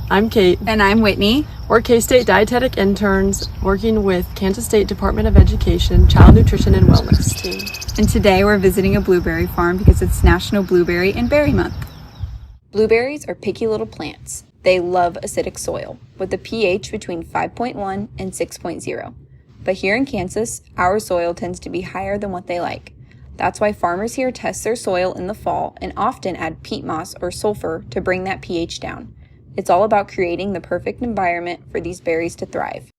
I'm Kate. And I'm Whitney. We're K-State dietetic interns working with Kansas State Department of Education Child Nutrition and Wellness team. And today we're visiting a blueberry farm because it's National Blueberry and Berry Month. Blueberries are picky little plants. They love acidic soil with a pH between 5.1 and 6.0. But here in Kansas, our soil tends to be higher than what they like. That's why farmers here test their soil in the fall and often add peat moss or sulfur to bring that pH down. It's all about creating the perfect environment for these berries to thrive.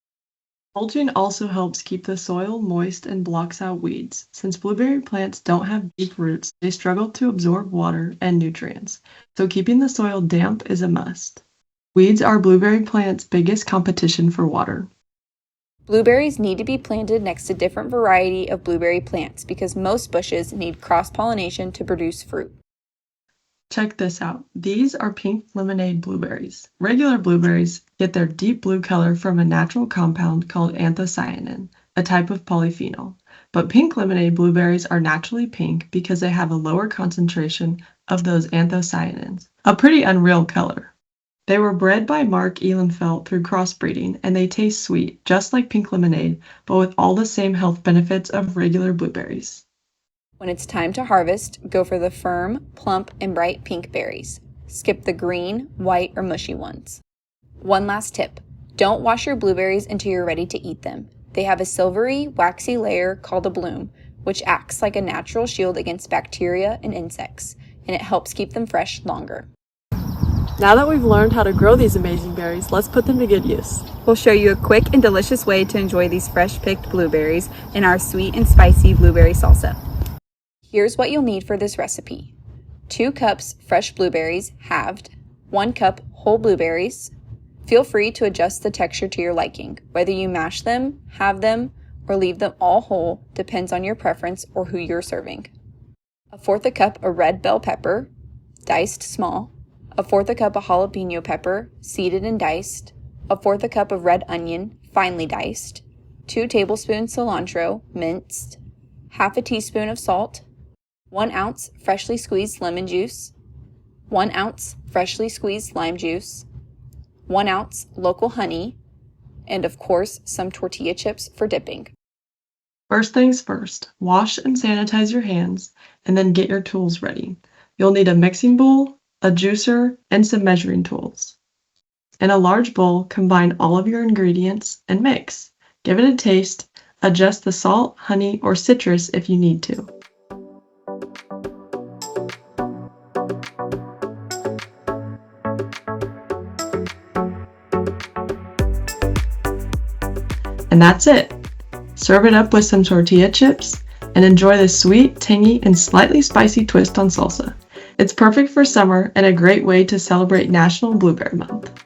Mulching also helps keep the soil moist and blocks out weeds. Since blueberry plants don't have deep roots, they struggle to absorb water and nutrients, so keeping the soil damp is a must. Weeds are blueberry plants' biggest competition for water. Blueberries need to be planted next to different variety of blueberry plants because most bushes need cross-pollination to produce fruit. Check this out. These are pink lemonade blueberries. Regular blueberries get their deep blue color from a natural compound called anthocyanin, a type of polyphenol. But pink lemonade blueberries are naturally pink because they have a lower concentration of those anthocyanins, a pretty unreal color. They were bred by Mark Ehlenfeld through crossbreeding, and they taste sweet, just like pink lemonade, but with all the same health benefits of regular blueberries. When it's time to harvest, go for the firm, plump, and bright pink berries. Skip the green, white, or mushy ones. One last tip. Don't wash your blueberries until you're ready to eat them. They have a silvery, waxy layer called a bloom, which acts like a natural shield against bacteria and insects, and it helps keep them fresh longer. Now that we've learned how to grow these amazing berries, let's put them to good use. We'll show you a quick and delicious way to enjoy these fresh-picked blueberries in our sweet and spicy blueberry salsa. Here's what you'll need for this recipe. 2 cups fresh blueberries, halved. 1 cup whole blueberries. Feel free to adjust the texture to your liking. Whether you mash them, halve them, or leave them all whole depends on your preference or who you're serving. 1/4 cup of red bell pepper, diced small. 1/4 cup of jalapeno pepper, seeded and diced. 1/4 cup of red onion, finely diced. 2 tablespoons cilantro, minced. 1/2 teaspoon of salt. 1 ounce freshly squeezed lemon juice, 1 ounce freshly squeezed lime juice, 1 ounce local honey, and of course, some tortilla chips for dipping. First things first, wash and sanitize your hands, and then get your tools ready. You'll need a mixing bowl, a juicer, and some measuring tools. In a large bowl, combine all of your ingredients and mix. Give it a taste, adjust the salt, honey, or citrus if you need to. And that's it. Serve it up with some tortilla chips and enjoy this sweet, tangy, and slightly spicy twist on salsa. It's perfect for summer and a great way to celebrate National Blueberry Month.